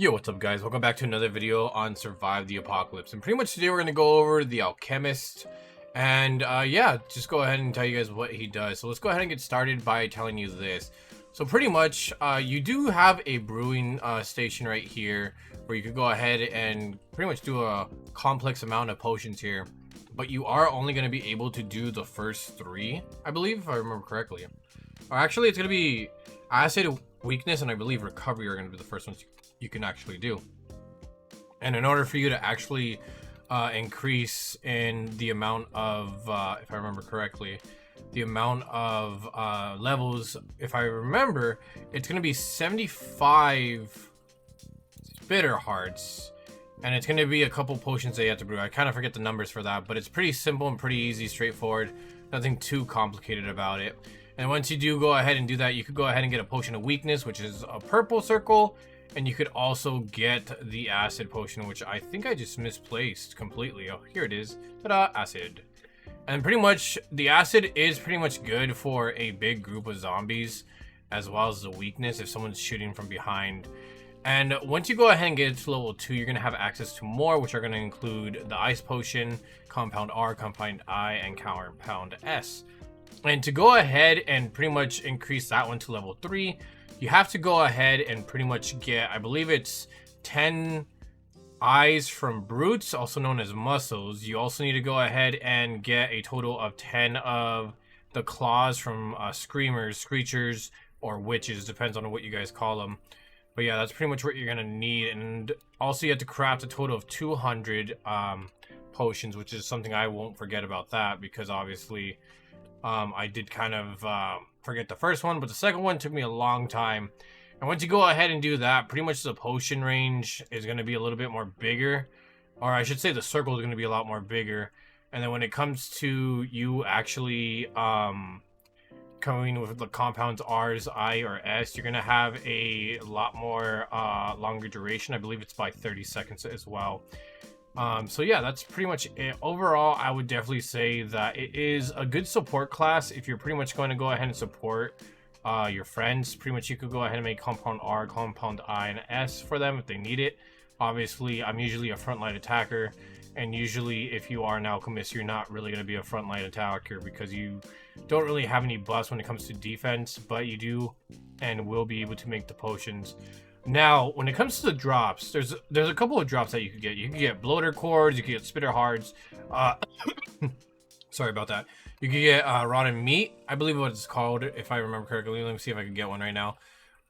Yo, what's up guys? Welcome back to another video on Survive the Apocalypse. And pretty much today we're going to go over the Alchemist. And yeah, just go ahead and tell you guys what he does. So let's go ahead and get started by telling you this. So pretty much, you do have a brewing station right here where you could go ahead and pretty much do a complex amount of potions here. But you are only going to be able to do the first 3, I believe, if I remember correctly. Or actually, it's going to be acid, weakness, and I believe recovery are going to be the first ones you can actually do. And in order for you to actually increase in the amount of, if I remember correctly, the amount of levels, if I remember, it's going to be 75 bitter hearts. And it's going to be a couple potions that you have to brew. I kind of forget the numbers for that, but it's pretty simple and pretty easy, straightforward. Nothing too complicated about it. And once you do go ahead and do that, you could go ahead and get a potion of weakness, which is a purple circle. And you could also get the acid potion, which I think I just misplaced completely. Oh, here it is. Ta-da, acid. And pretty much, the acid is pretty much good for a big group of zombies, as well as the weakness if someone's shooting from behind. And once you go ahead and get to level 2, you're going to have access to more, which are going to include the ice potion, compound R, compound I, and compound S. And to go ahead and pretty much increase that one to level 3, you have to go ahead and pretty much get, I believe it's 10 eyes from brutes, also known as muscles. You also need to go ahead and get a total of 10 of the claws from screamers, screechers, or witches, depends on what you guys call them. But yeah, that's pretty much what you're gonna need. And also you have to craft a total of 200 potions, which is something I won't forget about that, because obviously I did kind of forget the first one, but the second one took me a long time. And once you go ahead and do that, pretty much the potion range is going to be a little bit more bigger, or I should say the circle is going to be a lot more bigger. And then when it comes to you actually coming with the compounds R's, I, or S, you're going to have a lot more longer duration. I believe it's by 30 seconds as well. So yeah, that's pretty much it. Overall, I would definitely say that it is a good support class if you're pretty much going to go ahead and support your friends. Pretty much you could go ahead and make compound R, compound I, and S for them if they need it. Obviously, I'm usually a frontline attacker, and usually if you are an alchemist, you're not really going to be a frontline attacker because you don't really have any buffs when it comes to defense, but you do and will be able to make the potions. Now, when it comes to the drops, there's a couple of drops that you could get. You can get bloater cores, you can get spitter hearts. Sorry about that. You can get rotten meat, I believe what it's called, if I remember correctly. Let me see if I can get one right now.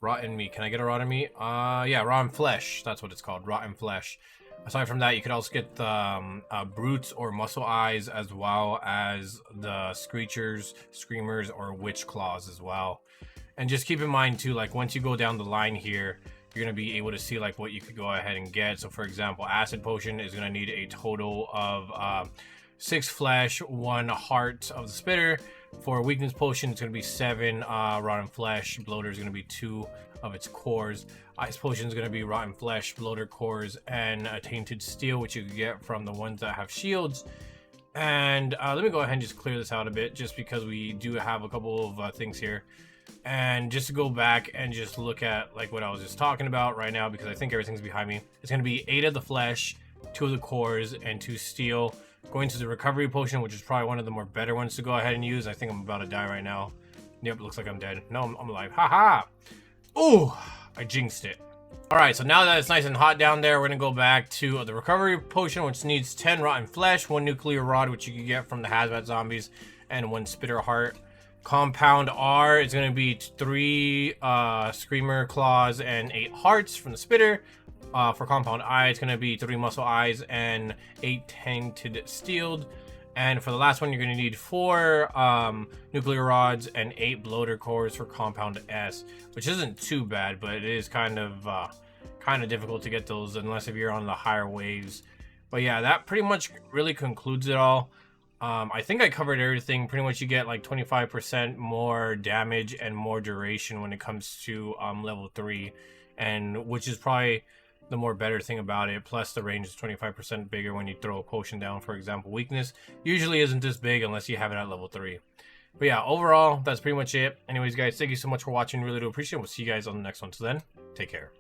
Rotten meat. Can I get a rotten meat? Yeah, rotten flesh. That's what it's called, rotten flesh. Aside from that, you could also get the brutes or muscle eyes, as well as the screechers, screamers, or witch claws as well. And just keep in mind too, like once you go down the line here, you're going to be able to see like what you could go ahead and get. So for example, acid potion is going to need a total of 6 flesh, 1 heart of the spitter. For weakness potion, it's going to be 7 rotten flesh. Bloater is going to be 2 of its cores. Ice potion is going to be rotten flesh, bloater cores, and a tainted steel, which you can get from the ones that have shields. And let me go ahead and just clear this out a bit, just because we do have a couple of things here. And just to go back and just look at like what I was just talking about right now, because I think everything's behind me. It's going to be 8 of the flesh, 2 of the cores, and 2 steel. Going to the recovery potion, which is probably one of the more better ones to go ahead and use. I think I'm about to die right now. Yep, looks like I'm dead. No, I'm alive. Haha! Oh, I jinxed it. Alright, so now that it's nice and hot down there, we're going to go back to the recovery potion, which needs 10 rotten flesh, 1 nuclear rod, which you can get from the hazmat zombies, and 1 spitter heart. Compound R is going to be 3 screamer claws and 8 hearts from the spitter. For compound I, it's going to be 3 muscle eyes and 8 tainted steeled. And for the last one, you're going to need 4 nuclear rods and 8 bloater cores for compound S, which isn't too bad, but it is kind of difficult to get those unless if you're on the higher waves. But yeah, that pretty much really concludes it all. I think I covered everything. Pretty much you get like 25% more damage and more duration when it comes to level 3, and which is probably the more better thing about it. Plus the range is 25% bigger when you throw a potion down. For example, weakness usually isn't this big unless you have it at level 3. But yeah, overall, that's pretty much it. Anyways, guys, thank you so much for watching. Really do appreciate it. We'll see you guys on the next one. So then, take care.